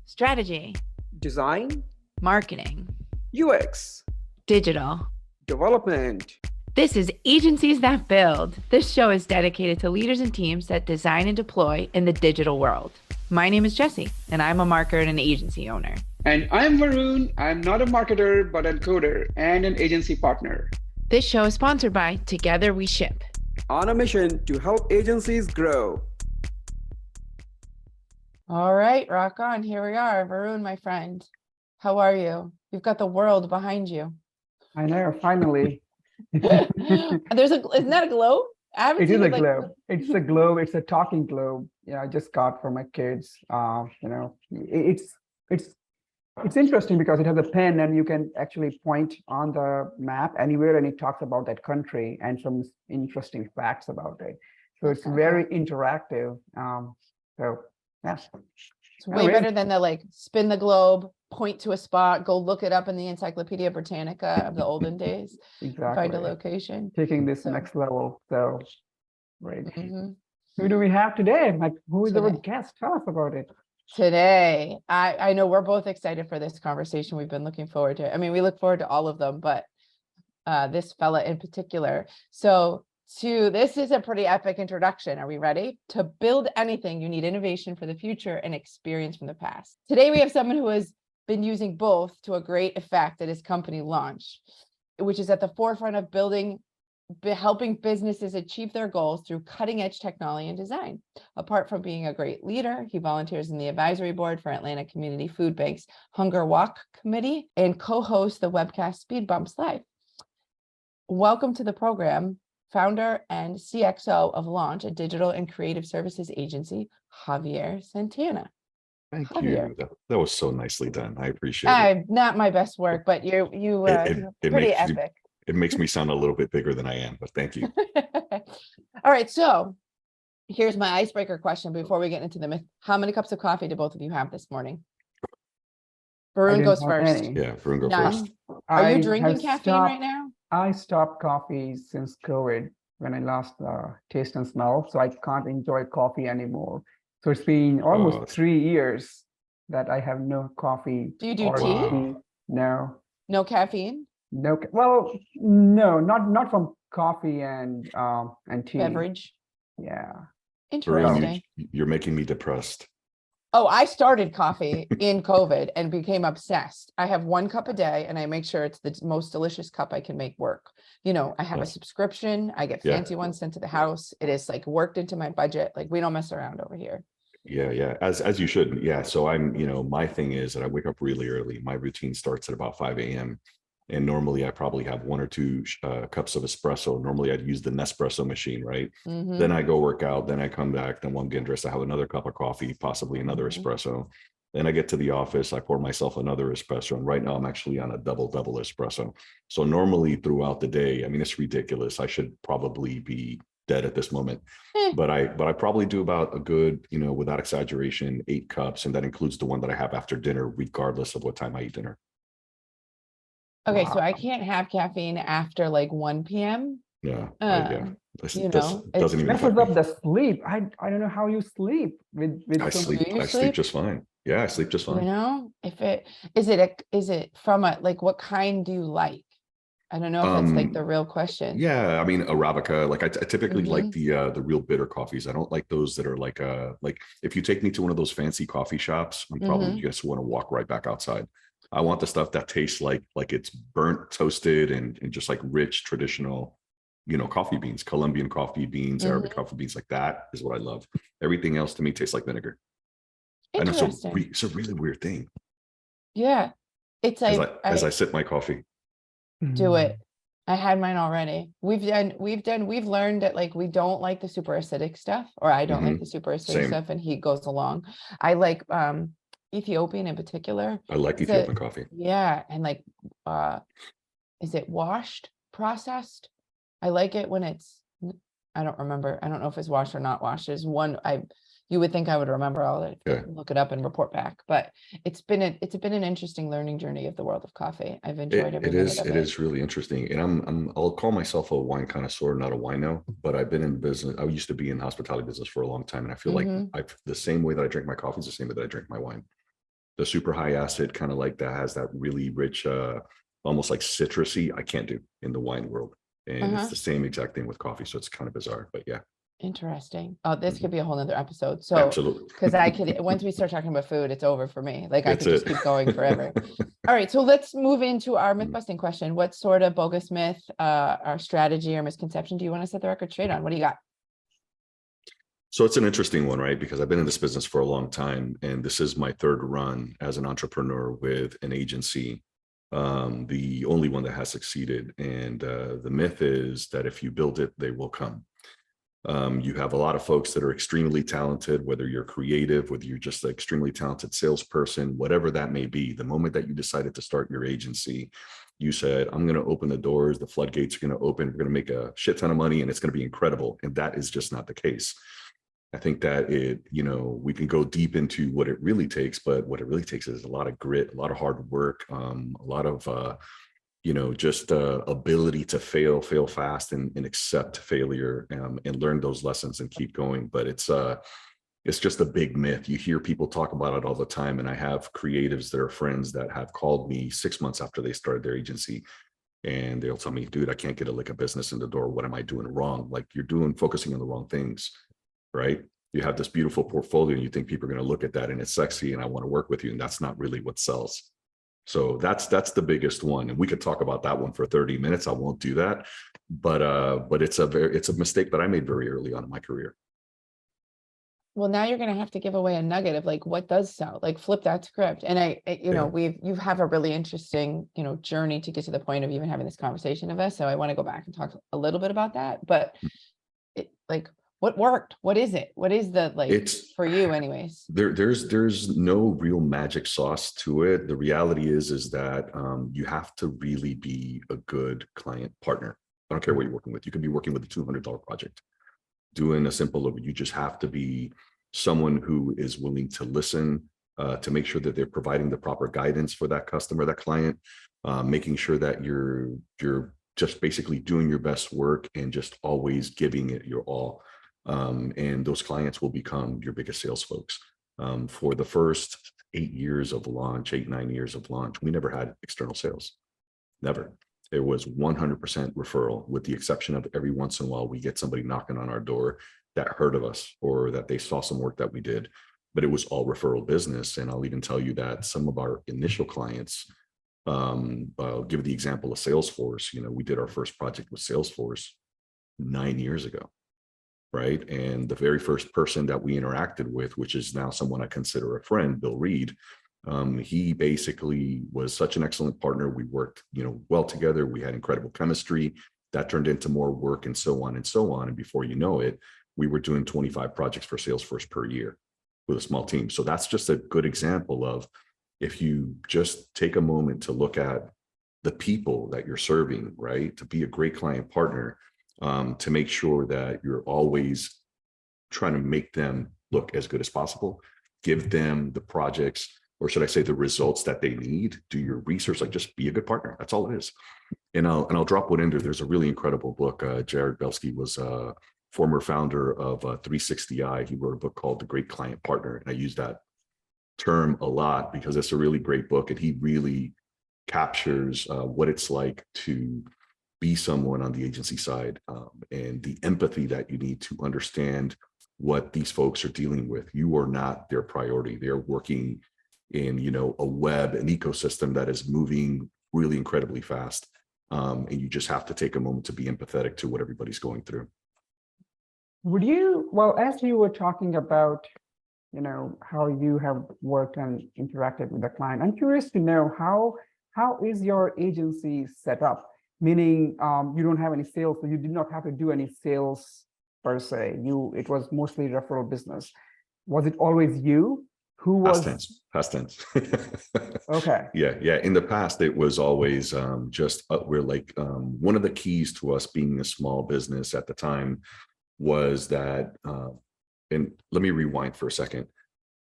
strategy, design, marketing, UX, digital. development. This is Agencies That Build. This show is dedicated to leaders and teams that design and deploy in the digital world. My name is Jessie, and I'm a marketer and an agency owner. And I'm Varun. I'm not a marketer, but a coder and an agency partner. This show is sponsored by Together We Ship. On a mission to help agencies grow. All right, rock on. Here we are. Varun, my friend. How are you? You've got the world behind you. I know, finally. Isn't that a globe? It is a globe. It's a globe. It's a talking globe. I just got for my kids. It's interesting because it has a pen and you can actually point on the map anywhere, and it talks about that country and some interesting facts about it. So it's very interactive. Yes. It's way better than the spin the globe, point to a spot, go look it up in the Encyclopedia Britannica of the olden days. Exactly. Find a location. Taking this next level. So great. Mm-hmm. Who do we have today? Who is our guest? Tell us about it. Today, I know we're both excited for this conversation. We've been looking forward to it. I mean, we look forward to all of them, but this fella in particular. So this is a pretty epic introduction. Are we ready? To build anything, you need innovation for the future and experience from the past. Today, we have someone who has been using both to a great effect at his company launch, which is at the forefront of helping businesses achieve their goals through cutting-edge technology and design. Apart from being a great leader, he volunteers in the advisory board for Atlanta Community Food Bank's Hunger Walk Committee and co-hosts the webcast SpeedBumps Live. Welcome to the program, founder and CXO of Launch, a digital and creative services agency, Javier Santana. Thank Javier. you. That was so nicely done. I appreciate it. Not my best work, but you're pretty epic. It makes me sound a little bit bigger than I am, but thank you. All right, so here's my icebreaker question before we get into the myth. How many cups of coffee do both of you have this morning? Varun goes first. Yeah, Varun go None. first. Are you drinking caffeine right now? I stopped coffee since COVID when I lost taste and smell, so I can't enjoy coffee anymore. So it's been almost 3 years that I have no coffee. Do you do tea? No. No caffeine? No. Well, no, not from coffee and tea. Beverage? Yeah. Interesting. You're making me depressed. Oh, I started coffee in COVID and became obsessed. I have 1 cup a day and I make sure it's the most delicious cup I can make work. I have a subscription. I get fancy ones sent to the house. It is worked into my budget. We don't mess around over here. Yeah. As you should. Yeah. So I'm, my thing is that I wake up really early. My routine starts at about 5 a.m. And normally I probably have 1 or 2 cups of espresso. Normally I'd use the Nespresso machine, right? Mm-hmm. Then I go work out, then I come back, then one get dressed, I have another cup of coffee, possibly another espresso. Then I get to the office, I pour myself another espresso. And right now I'm actually on a double espresso. So normally throughout the day, I mean, it's ridiculous. I should probably be dead at this moment, but I probably do about a good, without exaggeration, 8 cups. And that includes the one that I have after dinner, regardless of what time I eat dinner. Okay, so I can't have caffeine after 1 p.m. Yeah. Doesn't even messes up the sleep. I don't know how you sleep with I sleep just fine. Yeah, I sleep just fine. If is it from what kind do you like? I don't know if that's the real question. Yeah, I mean Arabica. I typically like the real bitter coffees. I don't like those that are like if you take me to one of those fancy coffee shops, I'm probably just want to walk right back outside. I want the stuff that tastes like it's burnt, toasted, and just rich traditional, coffee beans, Colombian coffee beans, Arabic coffee beans. That is what I love. Everything else to me tastes like vinegar. And it's a really weird thing. Yeah, it's as I sip my coffee. Do it. I had mine already. We've learned that we don't like the super acidic stuff, or I don't like the super acidic stuff, and he goes along. I like Ethiopian in particular. I like Ethiopian coffee. Yeah, and is it washed, processed? I like it when it's. I don't remember. I don't know if it's washed or not washed. There's one you would think I would remember all that. Look it up and report back. But it's been an interesting learning journey of the world of coffee. I've enjoyed every minute of it. It is really interesting, and I'll call myself a wine connoisseur, not a wino. But I've been in business. I used to be in hospitality business for a long time, and I feel like the same way that I drink my coffee is the same way that I drink my wine. The super high acid, kind of like that has that really rich, almost like citrusy, I can't do in the wine world. And it's the same exact thing with coffee. So it's kind of bizarre, but yeah. Interesting. Oh, this could be a whole nother episode. So, Absolutely. because I could, once we start talking about food, it's over for me. Like I That's could just it. keep going forever. All right. So let's move into our myth busting question. What sort of bogus myth, our strategy or misconception do you want to set the record straight on? What do you got? So it's an interesting one, right? Because I've been in this business for a long time, and this is my third run as an entrepreneur with an agency, the only one that has succeeded. And the myth is that if you build it, they will come. You have a lot of folks that are extremely talented, whether you're creative, whether you're just an extremely talented salesperson, whatever that may be. The moment that you decided to start your agency, you said, I'm going to open the doors, the floodgates are going to open, we're going to make a shit ton of money, and it's going to be incredible. And that is just not the case. I think that we can go deep into what it really takes, but what it really takes is a lot of grit, a lot of hard work, a lot of, just ability to fail fast and accept failure, and learn those lessons and keep going. But it's just a big myth. You hear people talk about it all the time. And I have creatives that are friends that have called me 6 months after they started their agency. And they'll tell me, dude, I can't get a lick of business in the door. What am I doing wrong? Like, you're focusing on the wrong things. Right? You have this beautiful portfolio and you think people are going to look at that and it's sexy and I want to work with you. And that's not really what sells. So that's the biggest one. And we could talk about that one for 30 minutes. I won't do that. But it's a mistake that I made very early on in my career. Well, now you're going to have to give away a nugget of like, what does sell? Like flip that script. And you have a really interesting, journey to get to the point of even having this conversation of us. So I want to go back and talk a little bit about that, but what worked? What is it? What is the for you anyways? There's no real magic sauce to it. The reality is that you have to really be a good client partner. I don't care what you're working with. You could be working with a $200 project, doing a simple overview. You just have to be someone who is willing to listen, to make sure that they're providing the proper guidance for that customer, that client, making sure that you're just basically doing your best work and just always giving it your all. And those clients will become your biggest sales folks. For the first 8 years of launch, 9 years of launch, we never had external sales. Never. It was 100% referral, with the exception of every once in a while we get somebody knocking on our door that heard of us or that they saw some work that we did, but it was all referral business. And I'll even tell you that some of our initial clients, I'll give the example of Salesforce. We did our first project with Salesforce 9 years ago. Right. And the very first person that we interacted with, which is now someone I consider a friend, Bill Reed, he basically was such an excellent partner. We worked, well together. We had incredible chemistry that turned into more work and so on and so on. And before you know it, we were doing 25 projects for Salesforce per year with a small team. So that's just a good example of, if you just take a moment to look at the people that you're serving, right, to be a great client partner, to make sure that you're always trying to make them look as good as possible, give them the projects, or should I say the results that they need, do your research, like just be a good partner. That's all it is. And I'll drop one in there. There's a really incredible book. Jared Belsky was a former founder of 360i. He wrote a book called The Great Client Partner. And I use that term a lot because it's a really great book. And he really captures what it's like to be someone on the agency side, and the empathy that you need to understand what these folks are dealing with. You are not their priority. They're working in, a web, an ecosystem that is moving really incredibly fast. And you just have to take a moment to be empathetic to what everybody's going through. As you were talking about, how you have worked and interacted with the client, I'm curious to know how is your agency set up? Meaning you don't have any sales, so you did not have to do any sales per se. It was mostly referral business. Was it always you who was? Past tense. Okay. Yeah. In the past, it was always we're like, one of the keys to us being a small business at the time was that, and let me rewind for a second.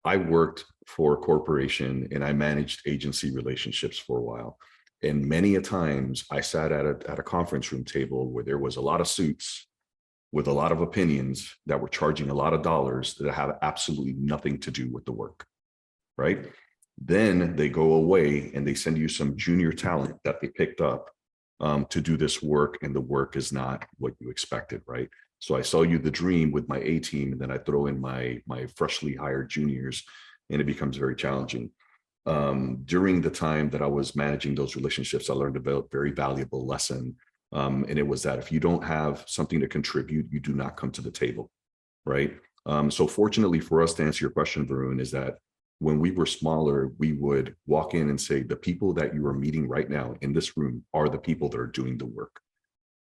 I worked for a corporation and I managed agency relationships for a while. And many a times I sat at a conference room table where there was a lot of suits with a lot of opinions that were charging a lot of dollars that have absolutely nothing to do with the work, right? Then they go away and they send you some junior talent that they picked up to do this work, and the work is not what you expected, right? So I sell you the dream with my A team, and then I throw in my freshly hired juniors, and it becomes very challenging. During the time that I was managing those relationships, I learned a very valuable lesson. And it was that if you don't have something to contribute, you do not come to the table, right? So fortunately for us, to answer your question, Varun, is that when we were smaller, we would walk in and say, the people that you are meeting right now in this room are the people that are doing the work.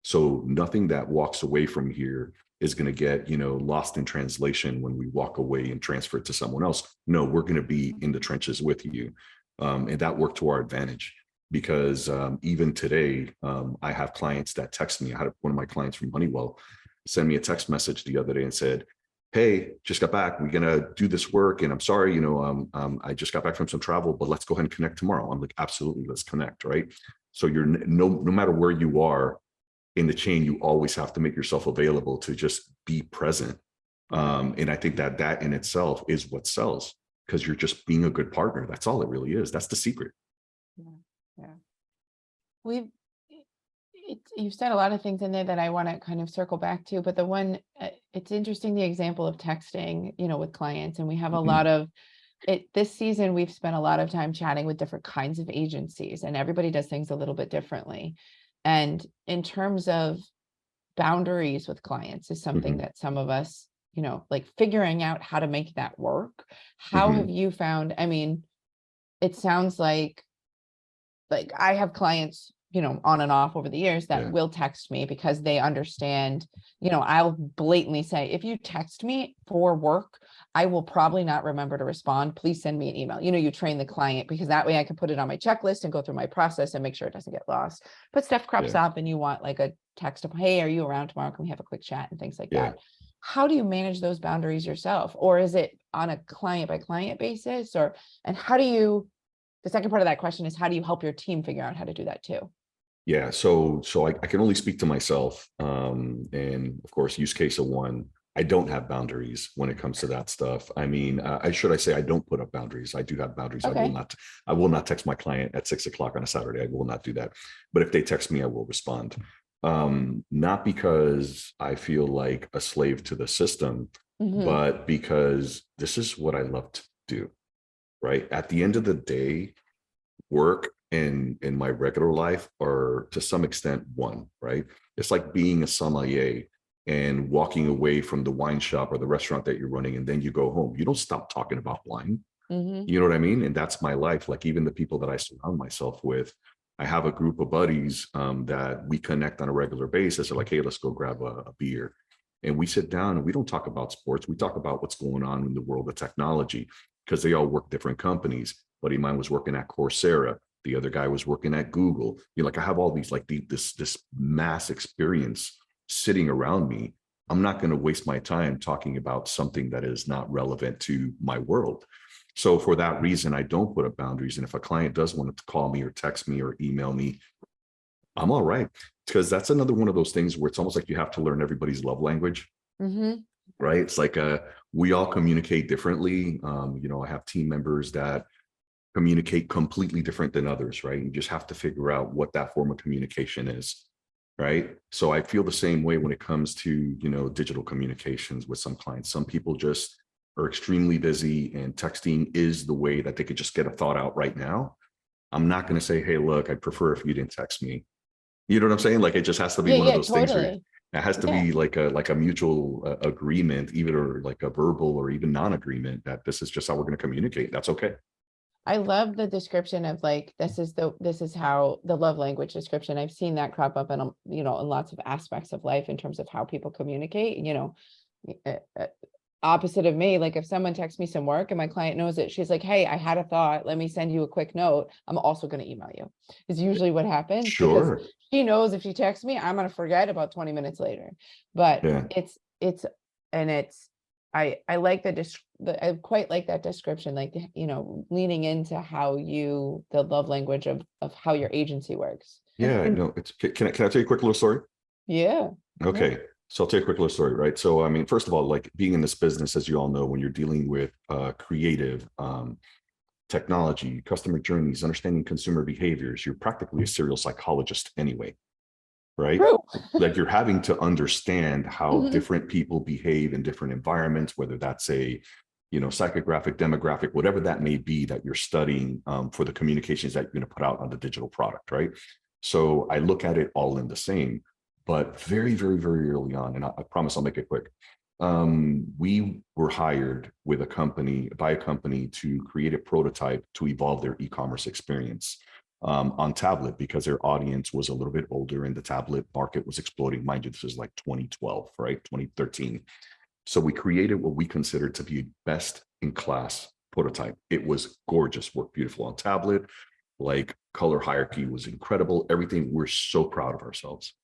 So nothing that walks away from here is going to get, lost in translation when we walk away and transfer it to someone else. No, we're going to be in the trenches with you. And that worked to our advantage, because even today, I have clients that text me. I had one of my clients from Honeywell send me a text message the other day and said, hey, just got back. We're going to do this work. And I'm sorry, I just got back from some travel, but let's go ahead and connect tomorrow. I'm like, absolutely, let's connect, right? So you're no matter where you are in the chain, you always have to make yourself available to just be present. And I think that in itself is what sells, because you're just being a good partner. That's all it really is. That's the secret. Yeah. You've said a lot of things in there that I want to kind of circle back to, but the one, it's interesting, the example of texting, with clients, and we have a lot of it this season. We've spent a lot of time chatting with different kinds of agencies, and everybody does things a little bit differently. And in terms of boundaries with clients is something that some of us, like figuring out how to make that work. How have you found, it sounds like I have clients, on and off over the years that will text me because they understand, I'll blatantly say, if you text me for work, I will probably not remember to respond. Please send me an email. You train the client, because that way I can put it on my checklist and go through my process and make sure it doesn't get lost. But stuff crops up and you want like a text of, hey, are you around tomorrow? Can we have a quick chat and things like that? How do you manage those boundaries yourself? Or is it on a client by client basis? And how do you, the second part of that question is, how do you help your team figure out how to do that too? Yeah, so I can only speak to myself. And of course, use case of one, I don't have boundaries when it comes to that stuff. I say I don't put up boundaries. I do have boundaries. Okay. I will not text my client at 6 o'clock on a Saturday. I will not do that. But if they text me, I will respond. Not because I feel like a slave to the system, but because this is what I love to do, right? At the end of the day, work in my regular life are to some extent one, right? It's like being a sommelier and walking away from the wine shop or the restaurant that you're running, and then you go home. You don't stop talking about wine. You know what I mean? And that's my life. Like, even the people that I surround myself with, I have a group of buddies that we connect on a regular basis. They're like, hey, let's go grab a beer. And we sit down and we don't talk about sports. We talk about what's going on in the world of technology, because they all work different companies. Buddy of mine was working at Coursera. The other guy was working at Google. I have all these, like this mass experience sitting around me. I'm not going to waste my time talking about something that is not relevant to my world. So for that reason, I don't put up boundaries. And if a client does want to call me or text me or email me, I'm all right. Because that's another one of those things where it's almost like you have to learn everybody's love language. Right? It's like we all communicate differently. I have team members that communicate completely different than others, right? You just have to figure out what that form of communication is, right? So I feel the same way when it comes to, digital communications with some clients. Some people just are extremely busy, and texting is the way that they could just get a thought out right now. I'm not going to say, hey, look, I'd prefer if you didn't text me. You know what I'm saying? Like, it just has to be one of those things where it has to be like a mutual agreement, either like a verbal or even non-agreement, that this is just how we're going to communicate. That's okay. I love the description of like, this is how the love language description. I've seen that crop up in, in lots of aspects of life in terms of how people communicate, opposite of me. Like, if someone texts me some work and my client knows it, she's like, hey, I had a thought, let me send you a quick note. I'm also going to email you, is usually what happens. Sure. Because she knows if she texts me, I'm going to forget about 20 minutes later. But I like I quite like that description, like, leaning into how the love language of how your agency works. Yeah, no, can I tell you a quick little story? Yeah. Okay. Yeah. So I'll tell you a quick little story, right? So, first of all, like, being in this business, as you all know, when you're dealing with creative, technology, customer journeys, understanding consumer behaviors. You're practically a serial psychologist anyway, right? True. Like you're having to understand how Mhm. different people behave in different environments, whether that's a, psychographic, demographic, whatever that may be that you're studying for the communications that you're going to put out on the digital product, right? So I look at it all in the same, but very, very, very early on, and I promise I'll make it quick. We were hired by a company to create a prototype to evolve their e-commerce experience on tablet, because their audience was a little bit older and the tablet market was exploding. Mind you, this is like 2012, right? 2013. So we created what we considered to be best in class prototype. It was gorgeous, worked beautiful on tablet, like color hierarchy was incredible, everything. We're so proud of ourselves.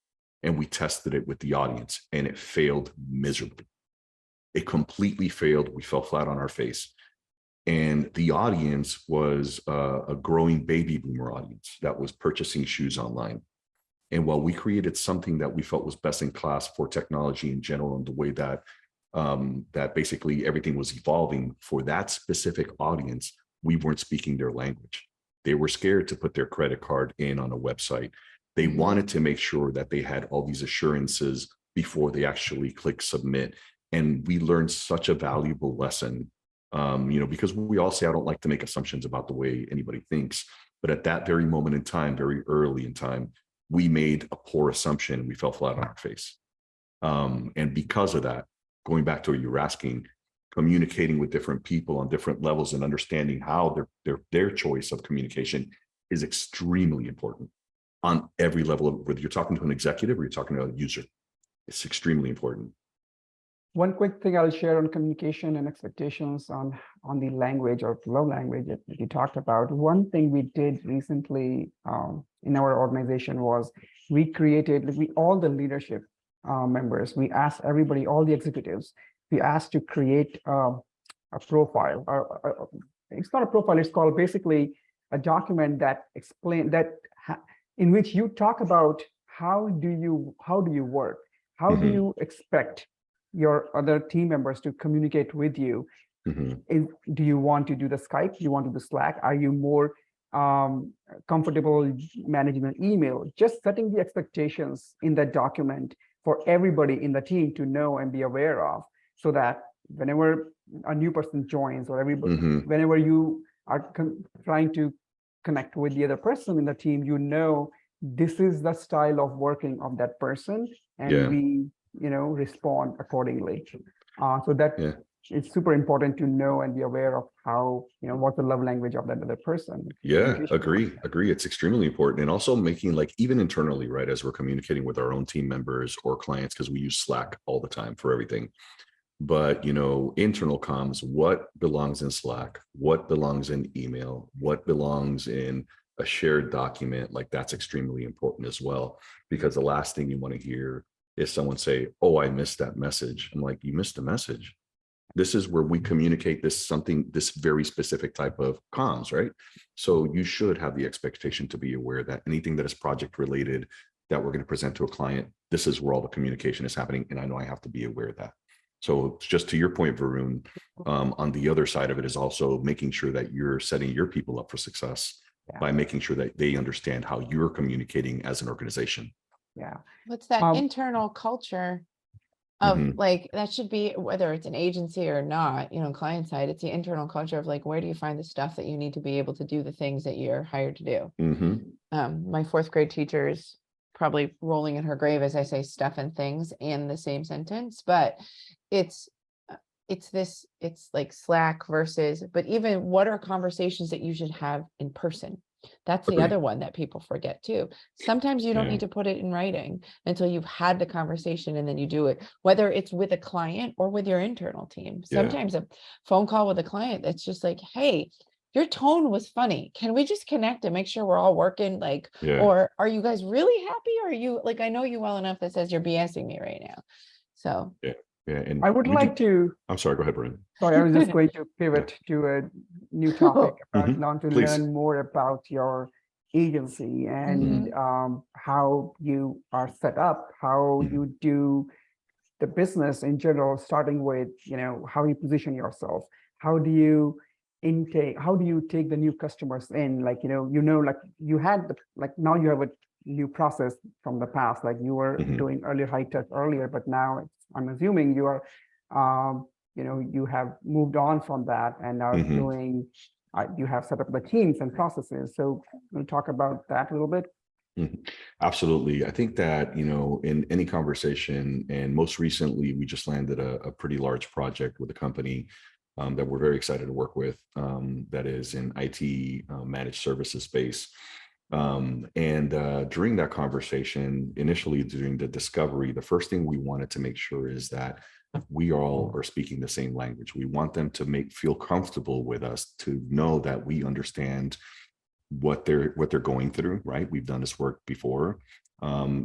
And we tested it with the audience and it failed miserably. It completely failed. We fell flat on our face. And the audience was a growing baby boomer audience that was purchasing shoes online. And while we created something that we felt was best in class for technology in general, and the way that that basically everything was evolving for that specific audience, we weren't speaking their language. They were scared to put their credit card in on a website. They wanted to make sure that they had all these assurances before they actually click submit. And we learned such a valuable lesson, because we all say, I don't like to make assumptions about the way anybody thinks. But at that very moment in time, very early in time, we made a poor assumption and we fell flat on our face. And because of that, going back to what you were asking, communicating with different people on different levels and understanding how their choice of communication is extremely important on every level of, whether you're talking to an executive or you're talking to a user. It's extremely important. One quick thing I'll share on communication and expectations on the language or love language that you talked about. One thing we did recently in our organization was we created, all the leadership members, we asked everybody, all the executives, we asked to create a profile. It's not a profile, it's called basically a document that in which you talk about how do you work, how do you expect your other team members to communicate with you. Do you want to do the Skype? Do you want to do the Slack? Are you more comfortable managing an email? Just setting the expectations in that document for everybody in the team to know and be aware of, so that whenever a new person joins or everybody, whenever you are trying to connect with the other person in the team, this is the style of working of that person, and we respond accordingly. So that it's super important to know and be aware of how, what the love language of that other person. Agree. It's extremely important. And also making, like, even internally, right, as we're communicating with our own team members or clients, because we use Slack all the time for everything. But, internal comms, what belongs in Slack, what belongs in email, what belongs in a shared document, like that's extremely important as well. Because the last thing you want to hear is someone say, oh, I missed that message. I'm like, you missed a message. This is where we communicate this very specific type of comms, right? So you should have the expectation to be aware that anything that is project related that we're going to present to a client, this is where all the communication is happening. And I know I have to be aware of that. So just to your point, Varun, on the other side of it is also making sure that you're setting your people up for success by making sure that they understand how you're communicating as an organization. What's that internal culture of like, that should be, whether it's an agency or not, client side, it's the internal culture of like, where do you find the stuff that you need to be able to do the things that you're hired to do? My fourth grade teacher is probably rolling in her grave as I say stuff and things in the same sentence, but it's like Slack versus, but even what are conversations that you should have in person? That's the other one that people forget too. Sometimes you don't need to put it in writing until you've had the conversation, and then you do it, whether it's with a client or with your internal team. Sometimes a phone call with a client that's just like, hey, your tone was funny. Can we just connect and make sure we're all working? Like, or are you guys really happy? Or are you like, I know you well enough that says you're BSing me right now. So and I would like to. I'm sorry, go ahead, Brian. Sorry, I was just going to pivot to a new topic to Please. learn more about your agency and how you are set up, how you do the business in general, starting with, how you position yourself. How do you intake? How do you take the new customers in? Like, like you had like now you have a new process from the past, like you were doing earlier high touch earlier, but now I'm assuming you are, you have moved on from that and are doing, you have set up the teams and processes. So we'll talk about that a little bit. Absolutely. I think that, in any conversation, and most recently, we just landed a pretty large project with a company that we're very excited to work with, that is in IT managed services space. During that conversation, initially during the discovery, the first thing we wanted to make sure is that we all are speaking the same language. We want them to feel comfortable with us, to know that we understand what they're going through, right? We've done this work before,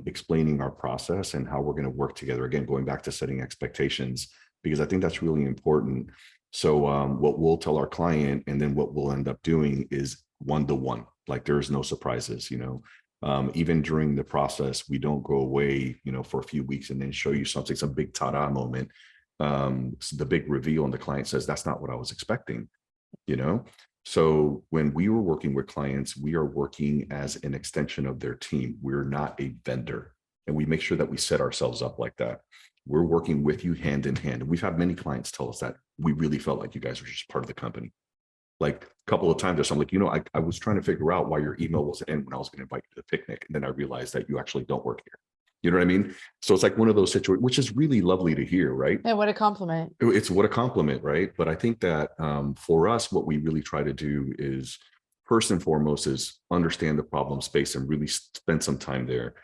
explaining our process and how we're going to work together. Again, going back to setting expectations, because I think that's really important. So what we'll tell our client, and then what we'll end up doing is one-to-one, like there's no surprises, even during the process, we don't go away, for a few weeks and then show you something, some big ta-da moment. So the big reveal, and the client says, that's not what I was expecting, So when we were working with clients, we are working as an extension of their team. We're not a vendor, and we make sure that we set ourselves up like that. We're working with you hand in hand. And we've had many clients tell us that we really felt like you guys were just part of the company. Like a couple of times, I'm like, I was trying to figure out why your email wasn't in when I was going to invite you to the picnic. And then I realized that you actually don't work here. You know what I mean? So it's like one of those situations, which is really lovely to hear, right? Yeah, what a compliment. It's what a compliment, right? But I think that for us, what we really try to do is, first and foremost, is understand the problem space and really spend some time there.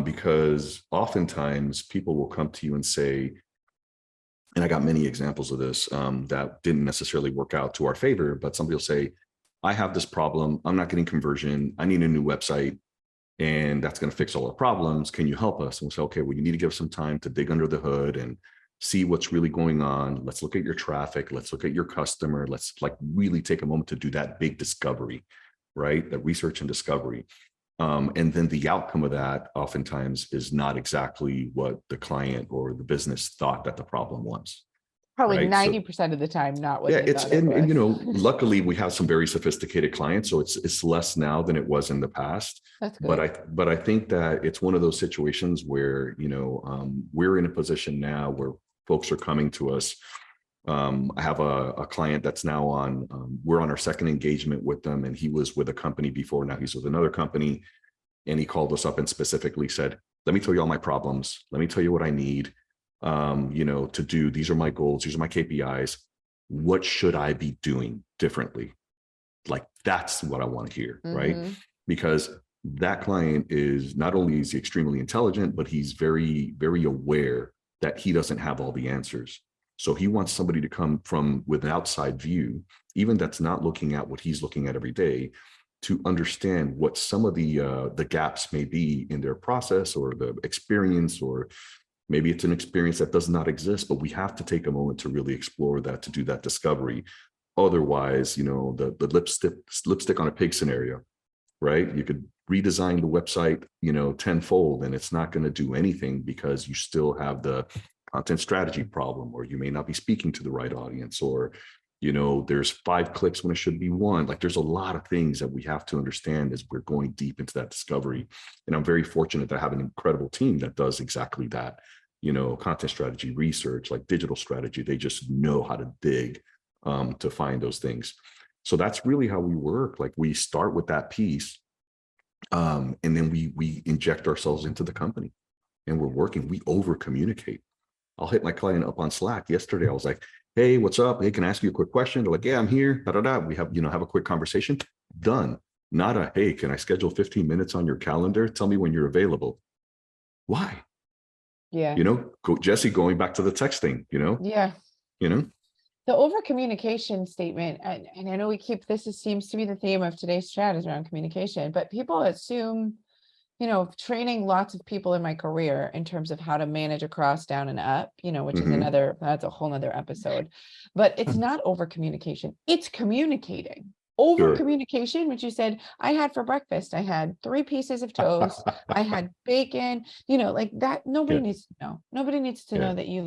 Because oftentimes people will come to you and say, and I got many examples of this that didn't necessarily work out to our favor, but somebody will say, I have this problem. I'm not getting conversion. I need a new website, and that's going to fix all our problems. Can you help us? And we'll say, okay, well, you need to give us some time to dig under the hood and see what's really going on. Let's look at your traffic. Let's look at your customer. Let's really take a moment to do that big discovery, right? That research and discovery. And then the outcome of that oftentimes is not exactly what the client or the business thought that the problem was. Probably right? 90% of the time, not what they It's thought it was. and luckily we have some very sophisticated clients, so it's less now than it was in the past. That's good. But I think that it's one of those situations where we're in a position now where folks are coming to us. I have a client that's now we're on our second engagement with them, and he was with a company before. Now he's with another company, and he called us up and specifically said, let me tell you all my problems. Let me tell you what I need, to do. These are my goals. These are my KPIs. What should I be doing differently? Like, that's what I want to hear, right? Because that client is not only is he extremely intelligent, but he's very, very aware that he doesn't have all the answers. So he wants somebody to come from with an outside view, even that's not looking at what he's looking at every day, to understand what some of the gaps may be in their process or the experience, or maybe it's an experience that does not exist, but we have to take a moment to really explore that, to do that discovery. Otherwise, the lipstick on a pig scenario, right? You could redesign the website, tenfold, and it's not going to do anything because you still have the content strategy problem, or you may not be speaking to the right audience, or there's 5 clicks when it should be 1. Like, there's a lot of things that we have to understand as we're going deep into that discovery. And I'm very fortunate to have an incredible team that does exactly that. Content strategy, research, like digital strategy, they just know how to dig to find those things. So that's really how we work. Like, we start with that piece, and then we inject ourselves into the company, and we're working. We over communicate. I'll hit my client up on Slack. Yesterday, I was like, hey, what's up? Hey, can I ask you a quick question? They're like, yeah, I'm here. Da, da, da. We have, have a quick conversation. Done. Not a, hey, can I schedule 15 minutes on your calendar? Tell me when you're available. Why? Yeah. Jesse, going back to the texting, Yeah. The over communication statement, and I know we keep this, seems to be the theme of today's chat, is around communication, but people assume, training lots of people in my career in terms of how to manage across, down, and up, which is that's a whole nother episode. But it's not over communication, it's communicating. Over communication, which you said, I had for breakfast, I had 3 pieces of toast, I had bacon, like that. Nobody needs to know. Nobody needs to know that you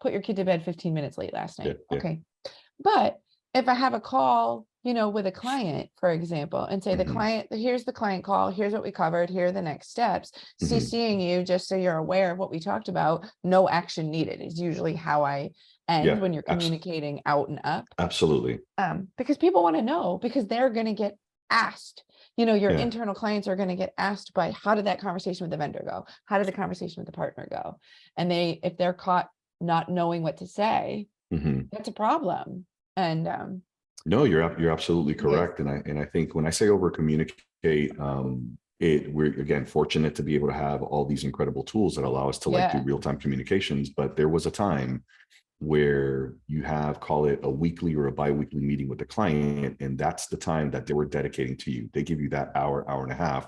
put your kid to bed 15 minutes late last night. Okay. But if I have a call, with a client, for example, and say the Mhm. client, here's the client call, here's what we covered, here are the next steps, Mhm. CCing you just so you're aware of what we talked about, no action needed is usually how I end Yeah, when you're communicating out and up. absolutely. Because people want to know, because they're going to get asked, your Yeah. internal clients are going to get asked by, how did that conversation with the vendor go? How did the conversation with the partner go? And if they're caught not knowing what to say, Mhm. that's a problem. And No, you're absolutely Yes. correct. And I think when I say over communicate, we're again fortunate to be able to have all these incredible tools that allow us to like do Yeah. real-time communications. But there was a time where you have, call it a weekly or a bi-weekly meeting with the client, and that's the time that they were dedicating to you. They give you that hour and a half,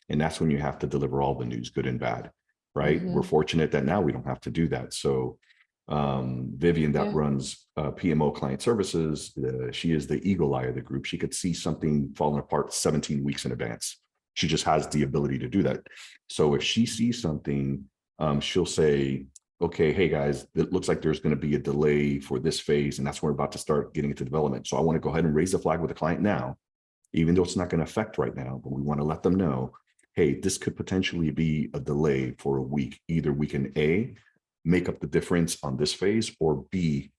and that's when you have to deliver all the news, good and bad, right? We're Mhm. fortunate that now we don't have to do that. So Vivian that Yeah. runs PMO client services, she is the eagle eye of the group. She could see something falling apart 17 weeks in advance. She just has the ability to do that. So if she sees something, she'll say, okay, hey guys, it looks like there's going to be a delay for this phase, and that's when we're about to start getting into development. So I want to go ahead and raise the flag with the client now, even though it's not going to affect right now, but we want to let them know, hey, this could potentially be a delay for a week. Either we can A, make up the difference on this phase, or B,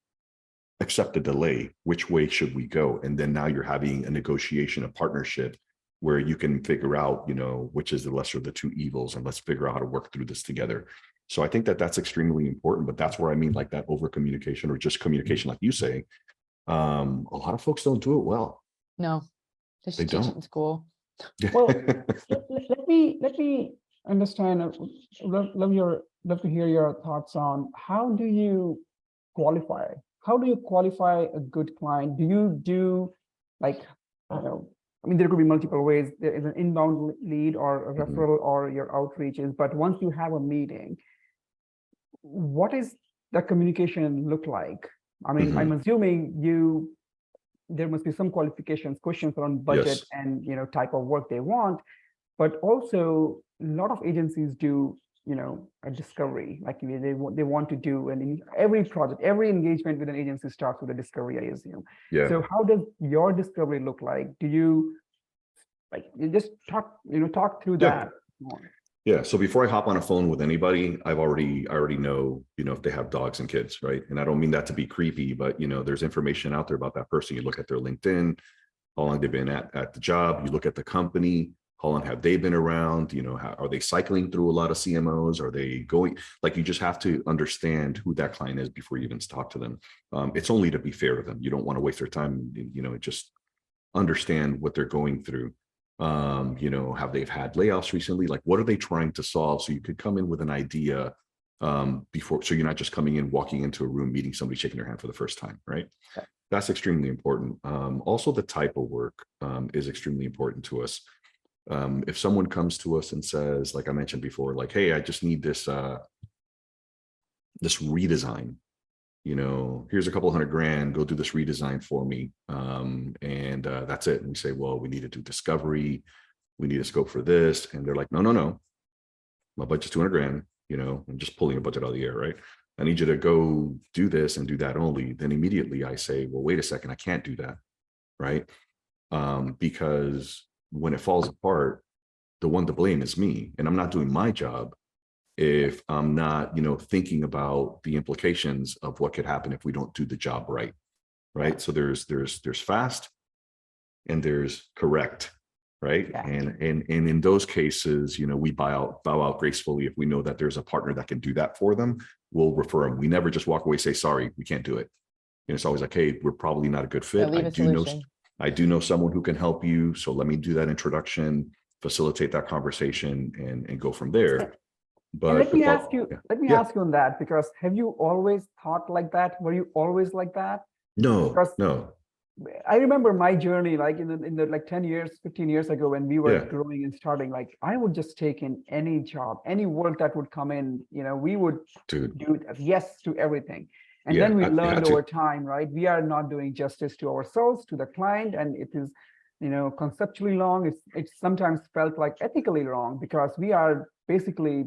accept the delay. Which way should we go? And then now you're having a negotiation, a partnership where you can figure out, which is the lesser of the two evils, and let's figure out how to work through this together. So I think that that's extremely important, but that's where I mean like that over communication or just communication, like you say, a lot of folks don't do it well. No, they They should teach it don't. in school. Well, let me understand. Love to hear your thoughts on how do you qualify? How do you qualify a good client? Do you do like, I don't know, I mean, there could be multiple ways. There is an inbound lead or a Mhm. referral or your outreaches, but once you have a meeting, what is the communication look like? I mean, I'm assuming there must be some qualifications, questions around budget Yes. and type of work they want, but also a lot of agencies do a discovery, like they want to do, and in every project, every engagement with an agency starts with a discovery, I assume. Yeah. So how does your discovery look like? Do you just talk through Yeah. that more? Yeah. So before I hop on a phone with anybody, I already know, if they have dogs and kids, right? And I don't mean that to be creepy, but there's information out there about that person. You look at their LinkedIn, how long they've been at the job. You look at the company, how long have they been around? How, are they cycling through a lot of CMOs? Are they going, like, you just have to understand who that client is before you even talk to them. It's only to be fair to them. You don't want to waste their time, just understand what they're going through. Have they had layoffs recently? Like, what are they trying to solve? So you could come in with an idea before, so you're not just coming in, walking into a room, meeting somebody, shaking their hand for the first time, right? Okay. That's extremely important. Also, the type of work is extremely important to us. If someone comes to us and says, like I mentioned before, like, hey, I just need this redesign, here's a couple $100,000, go do this redesign for me. And that's it. And we say, well, we need to do discovery. We need a scope for this. And they're like, no, my budget's $200,000, I'm just pulling a budget out of the air, right? I need you to go do this and do that only. Then immediately I say, well, wait a second, I can't do that, right? Because when it falls apart, the one to blame is me, and I'm not doing my job if I'm not, thinking about the implications of what could happen if we don't do the job right. Right. So there's fast and there's correct. Right. Yeah. And in those cases, we bow out gracefully. If we know that there's a partner that can do that for them, we'll refer them. We never just walk away, say, sorry, we can't do it. And it's always like, hey, we're probably not a good fit. Leave a solution. I do know someone who can help you. So let me do that introduction, facilitate that conversation, and go from there. But and let me ask you on that, because have you always thought like that? Were you always like that? No. I remember my journey, like in the like 10 years, 15 years ago, when we were growing and starting, like I would just take in any job, any work that would come in, we would do yes to everything. And then we learned over time, right? We are not doing justice to ourselves, to the client, and it is, conceptually wrong. It's sometimes felt like ethically wrong, because we are basically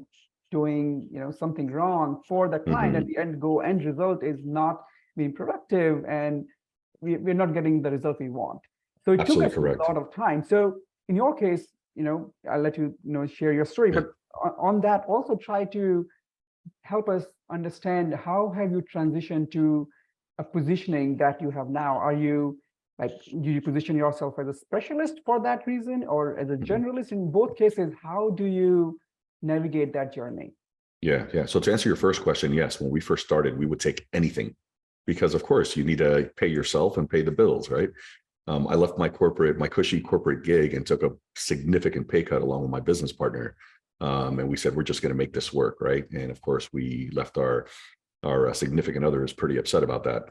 doing, something wrong for the client. At the end result is not being productive. And we're not getting the result we want. So it took Absolutely us correct. a lot of time. So in your case, I'll let you, share your story, Yeah. but on that, also try to help us understand how have you transitioned to a positioning that you have now? Are you do you position yourself as a specialist for that reason or as a generalist? In both cases, how do you navigate that journey? Yeah, yeah. So to answer your first question, yes, when we first started, we would take anything because, of course, you need to pay yourself and pay the bills, right? I left my cushy corporate gig and took a significant pay cut along with my business partner. And we said, we're just going to make this work, right? And of course, we left our significant other is pretty upset about that.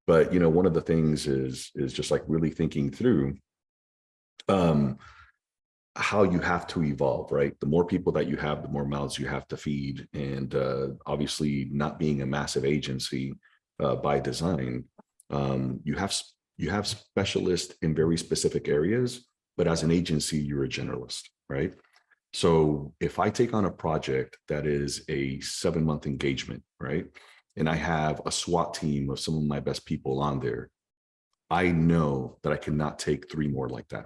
But one of the things is just like really thinking through how you have to evolve, right? The more people that you have, the more mouths you have to feed. And obviously not being a massive agency by design, you have specialists in very specific areas, but as an agency, you're a generalist, right? So if I take on a project that is a 7-month engagement, right? And I have a SWAT team of some of my best people on there, I know that I cannot take 3 more like that.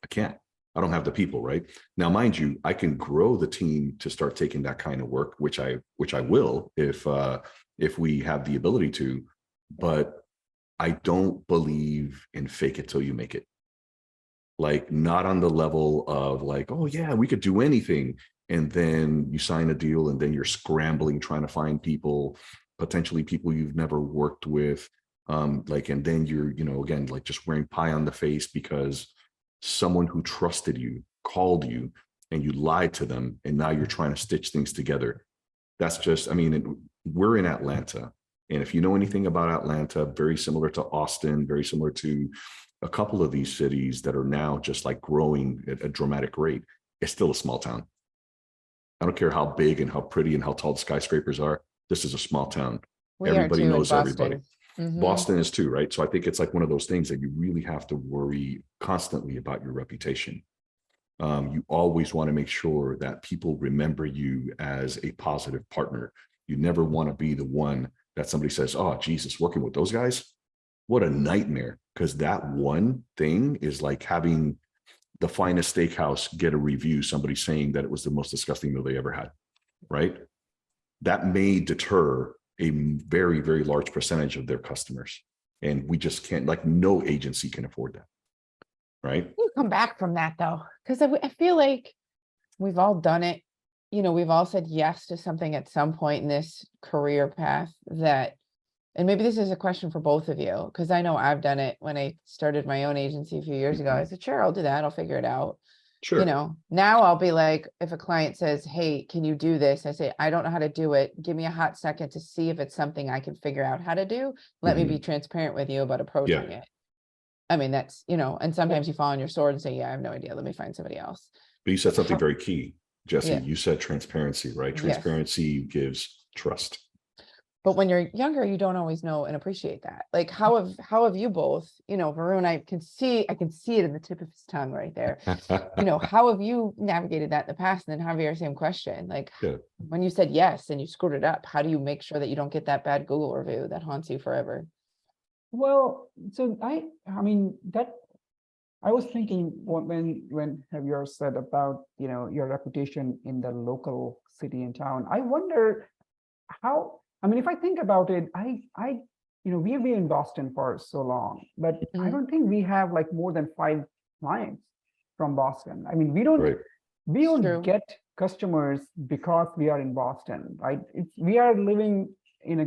I can't. I don't have the people, right? Now, mind you, I can grow the team to start taking that kind of work, which I will if we have the ability to, but I don't believe in fake it till you make it. Like not on the level of like, oh yeah, we could do anything. And then you sign a deal and then you're scrambling, trying to find people, potentially people you've never worked with. And then you're, again, like just wearing pie on the face because someone who trusted you called you and you lied to them. And now you're trying to stitch things together. That's just, we're in Atlanta. And if you know anything about Atlanta, very similar to Austin, very similar to a couple of these cities that are now just like growing at a dramatic rate, it's still a small town. I don't care how big and how pretty and how tall the skyscrapers are. This is a small town. Everybody knows everybody. Boston is too, right? So I think it's like one of those things that you really have to worry constantly about your reputation. You always want to make sure that people remember you as a positive partner. You never want to be the one that somebody says, oh, Jesus, working with those guys, what a nightmare. Because that one thing is like having the finest steakhouse get a review, somebody saying that it was the most disgusting meal they ever had, right? That may deter a very, very large percentage of their customers. And we just can't, like no agency can afford that, right? You come back from that though, because I feel like we've all done it. We've all said yes to something at some point in this career path that, and maybe this is a question for both of you, because I know I've done it when I started my own agency a few years ago. I said, sure, I'll do that. I'll figure it out. Sure. Now I'll be like, if a client says, hey, can you do this? I say, I don't know how to do it. Give me a hot second to see if it's something I can figure out how to do. Let me be transparent with you about approaching it. That's, and sometimes you fall on your sword and say, yeah, I have no idea. Let me find somebody else. But you said something very key, Jesse. Yeah. You said transparency, right? Transparency gives trust. But when you're younger, you don't always know and appreciate that. Like how have you both, Varun, I can see it in the tip of his tongue right there. How have you navigated that in the past? And then Javier, same question. Like when you said yes and you screwed it up, how do you make sure that you don't get that bad Google review that haunts you forever? Well, so I was thinking when Javier said about, your reputation in the local city and town, I wonder how, if I think about it, we've been in Boston for so long, but I don't think we have like more than 5 clients from Boston. We don't get customers because we are in Boston, right? We are living in a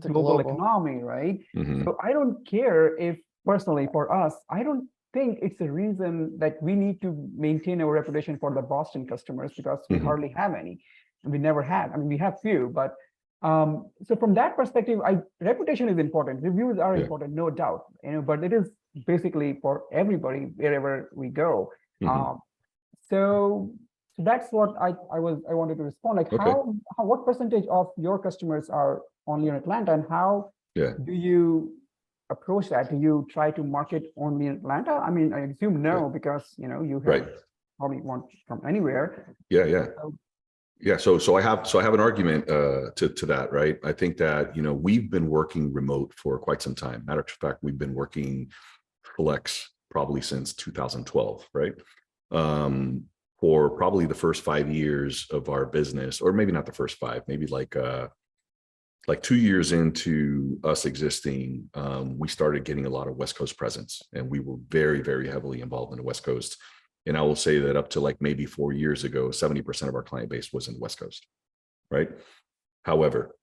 global economy, right? So I don't care if personally for us, I don't think it's a reason that we need to maintain our reputation for the Boston customers because we hardly have any. We never had. We have few, but so from that perspective, reputation is important. Reviews are important, no doubt. But it is basically for everybody wherever we go. So that's what I wanted to respond. Like what percentage of your customers are only in Atlanta, and how do you approach that? Do you try to market only in Atlanta? I assume no, because you have probably want from anywhere. Yeah. Yeah, so I have an argument to that, right? I think that, you know, we've been working remote for quite some time. Matter of fact, we've been working flex probably since 2012, right? Um, for probably the first 5 years of our business, or maybe not the first five, maybe like 2 years into us existing, we started getting a lot of West Coast presence, and we were very, very heavily involved in the West Coast. And I will say that up to like maybe 4 years ago, 70% of our client base was in the West Coast, right? However,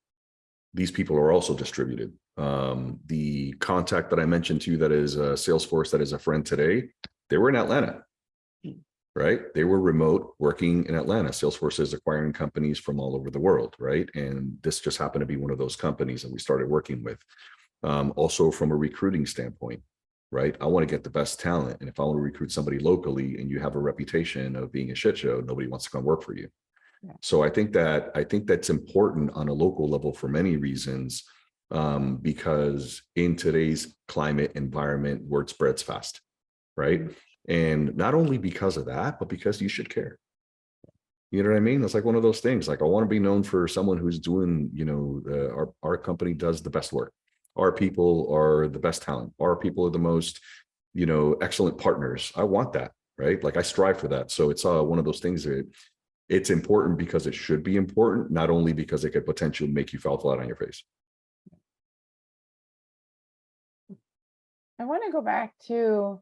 these people are also distributed. The contact that I mentioned to you that is a Salesforce, that is a friend today, they were in Atlanta, right? They were remote working in Atlanta. Salesforce is acquiring companies from all over the world, right? And this just happened to be one of those companies that we started working with. Also from a recruiting standpoint, right? I want to get the best talent. And if I want to recruit somebody locally and you have a reputation of being a shit show, nobody wants to come work for you. Yeah. So I think that's important on a local level for many reasons, because in today's climate environment, word spreads fast, right? And not only because of that, but because you should care. You know what I mean? It's like one of those things. Like, I want to be known for someone who's doing, you know, our company does the best work. Our people are the best talent. Our people are the most, you know, excellent partners. I want that, right? Like, I strive for that. So it's one of those things that it's important because it should be important, not only because it could potentially make you fall flat on your face. I want to go back to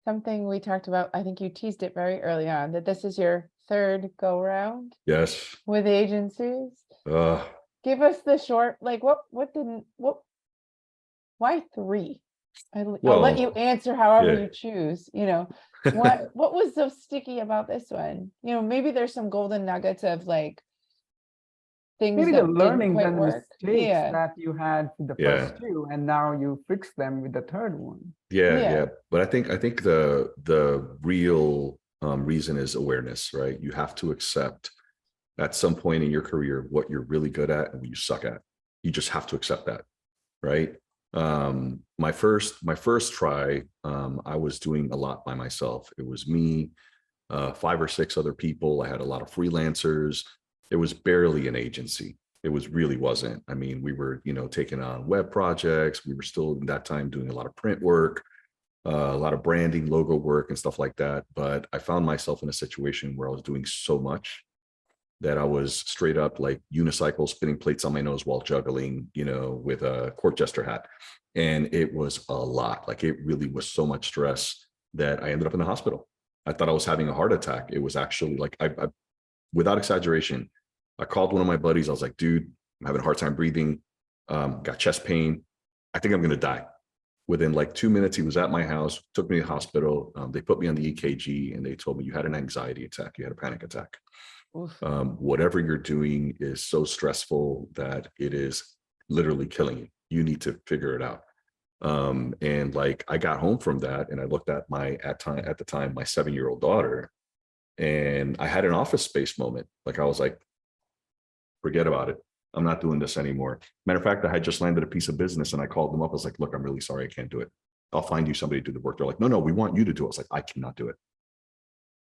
something we talked about. I think you teased it very early on, that this is your third go round. Yes. With agencies. Give us the short, like why three? I'll let you answer however you choose, you know. What was so sticky about this one? You know, maybe there's some golden nuggets of like things maybe that the learnings didn't and quite work. mistakes that you had with the first two, and now you fix them with the third one. Yeah. But I think the real reason is awareness, right? You have to accept at some point in your career what you're really good at and what you suck at. You just have to accept that, right? My first try, I was doing a lot by myself. It was me, 5 or 6 other people. I had a lot of freelancers. It was barely an agency. It really wasn't. I mean, we were, you know, taking on web projects. We were still in that time doing a lot of print work, a lot of branding, logo work and stuff like that. But I found myself in a situation where I was doing so much that I was straight up like unicycle, spinning plates on my nose while juggling, you know, with a court jester hat. And it was a lot. Like, it really was so much stress that I ended up in the hospital. I thought I was having a heart attack. It was actually like, I without exaggeration, I called one of my buddies. I was like, dude, I'm having a hard time breathing. Got chest pain. I think I'm going to die. Within like 2 minutes, he was at my house, took me to the hospital. They put me on the EKG and they told me, you had an anxiety attack. You had a panic attack. Whatever you're doing is so stressful that it is literally killing you. You need to figure it out. And like, I got home from that and I looked at at the time, my 7-year-old daughter, and I had an Office Space moment. Like, I was like, forget about it. I'm not doing this anymore. Matter of fact, I had just landed a piece of business and I called them up. I was like, look, I'm really sorry. I can't do it. I'll find you somebody to do the work. They're like, no, we want you to do it. I was like, I cannot do it.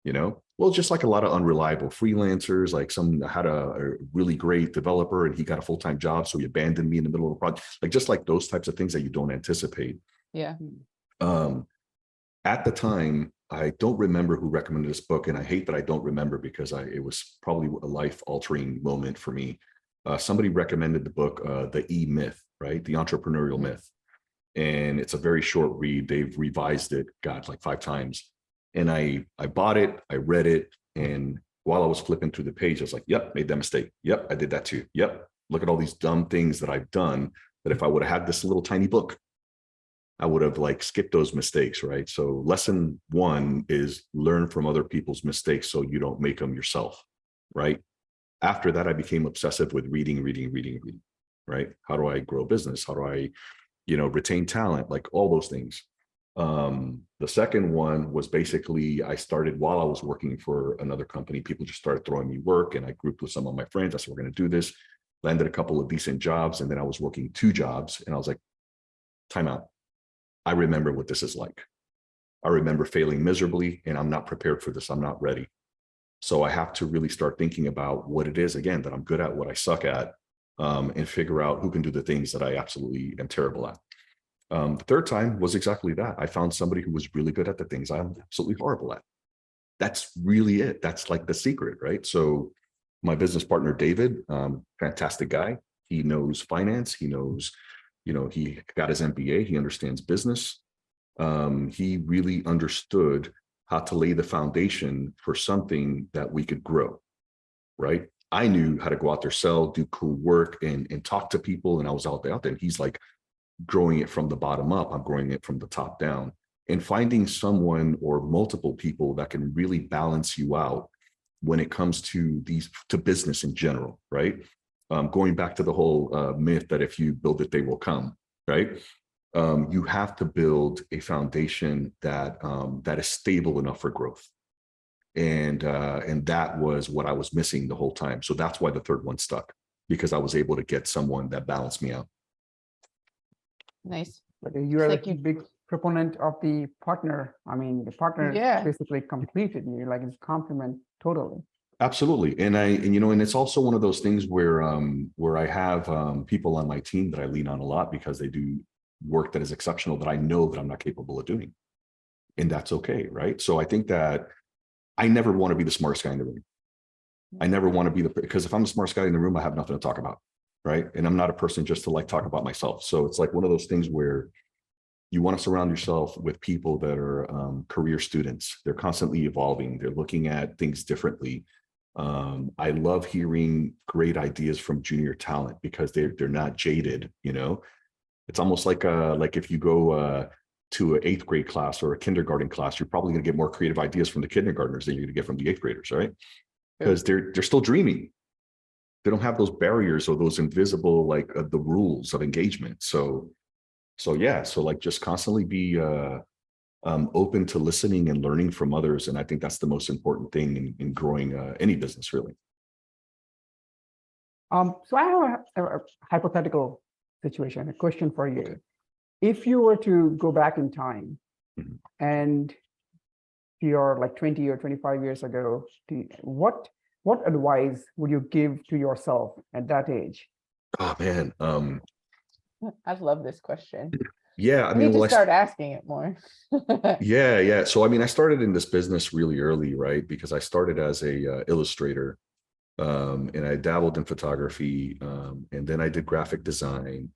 You know, well, just like a lot of unreliable freelancers, like some had a really great developer and he got a full-time job. So he abandoned me in the middle of a project, like just like those types of things that you don't anticipate. Yeah. At the time, I don't remember who recommended this book. And I hate that I don't remember because it was probably a life-altering moment for me. Somebody recommended the book, The E-Myth, right? The Entrepreneurial Myth. And it's a very short read. They've revised it, God, like 5 times. And I bought it, I read it, and while I was flipping through the page, I was like, yep, made that mistake. Yep, I did that too. Yep, look at all these dumb things that I've done that if I would have had this little tiny book, I would have like skipped those mistakes, right? So lesson 1 is learn from other people's mistakes so you don't make them yourself, right? After that, I became obsessive with reading, right? How do I grow a business? How do I, you know, retain talent? Like all those things. The second one was basically, I started while I was working for another company, people just started throwing me work and I grouped with some of my friends. I said, we're going to do this, landed a couple of decent jobs. And then I was working 2 jobs and I was like, time out. I remember what this is like. I remember failing miserably and I'm not prepared for this. I'm not ready. So I have to really start thinking about what it is, again, that I'm good at, what I suck at, and figure out who can do the things that I absolutely am terrible at. The third time was exactly that. I found somebody who was really good at the things I'm absolutely horrible at. That's really it. That's like the secret, right? So my business partner, David, fantastic guy. He knows finance. He knows, he got his MBA. He understands business. He really understood how to lay the foundation for something that we could grow, right? I knew how to go out there, sell, do cool work, and talk to people. And I was out there. And he's like growing it from the bottom up. I'm growing it from the top down. And finding someone or multiple people that can really balance you out when it comes to business in general, right? Going back to the whole myth that if you build it, they will come, right? You have to build a foundation that is stable enough for growth. And that was what I was missing the whole time. So that's why the third one stuck, because I was able to get someone that balanced me out. Nice. But you are like a big proponent of the partner. I mean, the partner basically completed you, like it's complement totally. Absolutely. And it's also one of those things where I have people on my team that I lean on a lot because they do work that is exceptional that I know that I'm not capable of doing. And that's okay, right? So I think that I never want to be the smartest guy in the room. I never want to be because if I'm the smartest guy in the room, I have nothing to talk about, right? And I'm not a person just to like talk about myself. So it's like one of those things where you want to surround yourself with people that are career students. They're constantly evolving. They're looking at things differently. I love hearing great ideas from junior talent because they're not jaded. It's almost like if you go to an 8th grade class or a kindergarten class, you're probably going to get more creative ideas from the kindergartners than you're going to get from the 8th graders, right? Because they're still dreaming. They don't have those barriers or those invisible the rules of engagement. So like just constantly be open to listening and learning from others. And I think that's the most important thing in growing any business, really. So I have a hypothetical situation, a question for you. Okay. If you were to go back in time and you're like 20 or 25 years ago, what advice would you give to yourself at that age? Oh man. I love this question. Yeah, I We mean, need to start asking it more. yeah. So, I mean, I started in this business really early, right? Because I started as a illustrator, and I dabbled in photography, and then I did graphic design,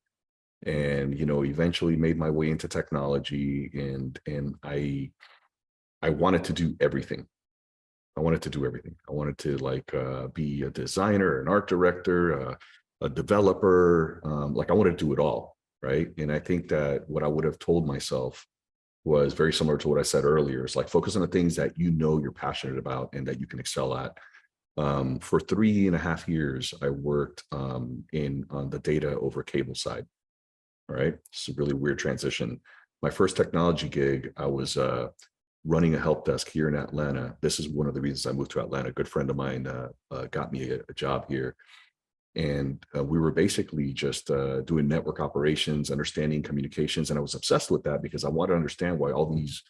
and eventually made my way into technology, and I wanted to do everything. I wanted to do everything. I wanted to be a designer, an art director, a developer. I wanted to do it all. Right. And I think that what I would have told myself was very similar to what I said earlier. It's like focus on the things that you're passionate about and that you can excel at. For 3.5 years, I worked on the data over cable side. All right. It's a really weird transition. My first technology gig, I was running a help desk here in Atlanta. This is one of the reasons I moved to Atlanta. A good friend of mine got me a job here. And we were basically just doing network operations, understanding communications. And I was obsessed with that because I wanted to understand why all these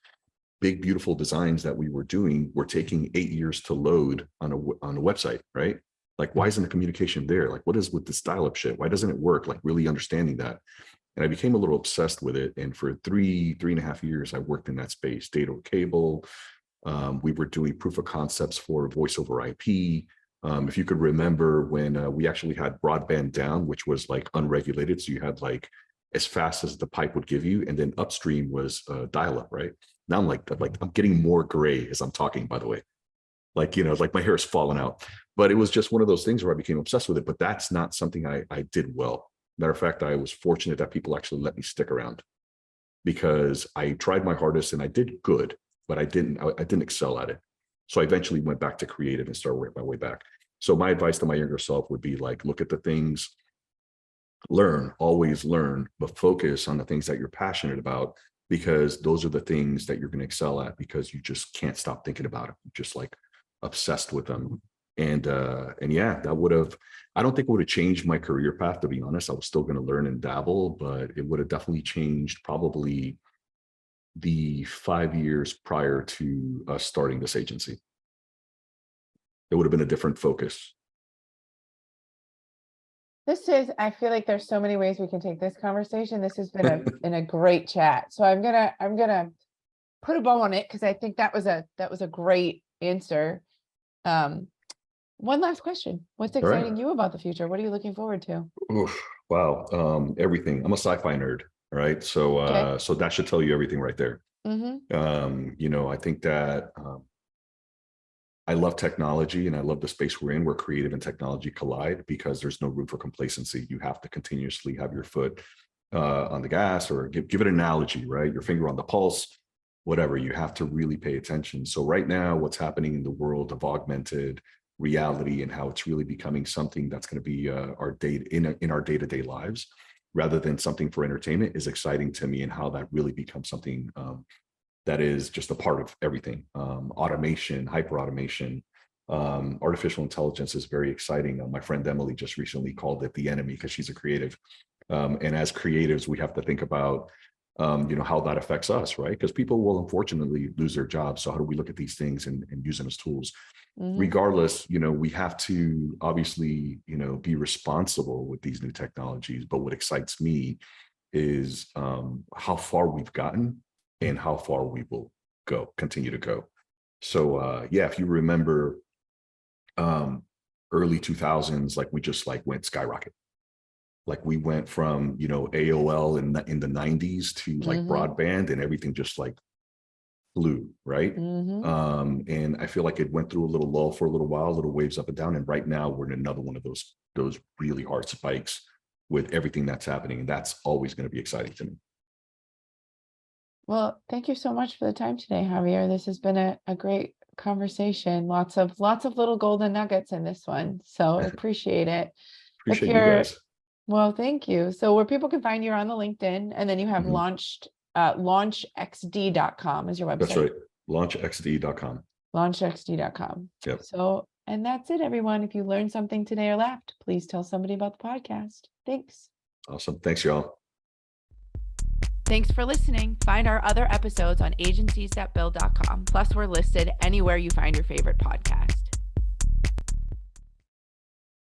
big, beautiful designs that we were doing were taking 8 years to load on a website, right? Like, why isn't the communication there? Like, what is with this dial-up shit? Why doesn't it work? Like, really understanding that. And I became a little obsessed with it. And for 3.5 years, I worked in that space, data over cable. We were doing proof of concepts for voice over IP. If you could remember when we actually had broadband down, which was like unregulated. So you had like as fast as the pipe would give you. And then upstream was dial-up, right? Now I'm getting more gray as I'm talking, by the way. Like my hair is falling out. But it was just one of those things where I became obsessed with it. But that's not something I did well. Matter of fact, I was fortunate that people actually let me stick around because I tried my hardest and I did good, but I didn't excel at it. So I eventually went back to creative and started working my way back. So my advice to my younger self would be like, look at the things, learn, always learn, but focus on the things that you're passionate about, because those are the things that you're going to excel at because you just can't stop thinking about it. You're just like obsessed with them. And yeah, I don't think it would have changed my career path, to be honest. I was still going to learn and dabble, but it would have definitely changed probably the 5 years prior to us starting this agency. it would have been a different focus. I feel like there's so many ways we can take this conversation. This has been a great chat. So I'm gonna put a bow on it because I think that was a great answer. One last question. What's All right. exciting you about the future? What are you looking forward to? Oof, wow. Everything. I'm a sci-fi nerd, right? So Okay. so that should tell you everything right there. Mm-hmm. I think that I love technology and I love the space we're in where creative and technology collide because there's no room for complacency. You have to continuously have your foot on the gas, or give it an analogy, right? Your finger on the pulse, whatever. You have to really pay attention. So right now, what's happening in the world of augmented reality and how it's really becoming something that's going to be our day in our day-to-day lives rather than something for entertainment is exciting to me, and how that really becomes something that is just a part of everything. Automation, hyper automation, artificial intelligence is very exciting. My friend Emily just recently called it the enemy because she's a creative. And as creatives, we have to think about how that affects us, right? Because people will unfortunately lose their jobs. So how do we look at these things and use them as tools? Mm-hmm. Regardless, we have to obviously, be responsible with these new technologies. But what excites me is how far we've gotten and how far we will continue to go. So if you remember early 2000s, like we just went skyrocket. Like we went from, AOL in the 90s to broadband, and everything just flew, right? Mm-hmm. And I feel like it went through a little lull for a little while, little waves up and down. And right now we're in another one of those really hard spikes with everything that's happening. And that's always going to be exciting to me. Well, thank you so much for the time today, Javier. This has been a great conversation. Lots of little golden nuggets in this one. So I appreciate it. Appreciate you guys. Well, thank you. So where people can find you are on the LinkedIn, and then you have launchxd.com is your website. That's right. Launchxd.com. Launchxd.com. Yep. So, and that's it, everyone. If you learned something today or laughed, please tell somebody about the podcast. Thanks. Awesome. Thanks, y'all. Thanks for listening. Find our other episodes on agenciesthatbuild.com. Plus, we're listed anywhere you find your favorite podcast.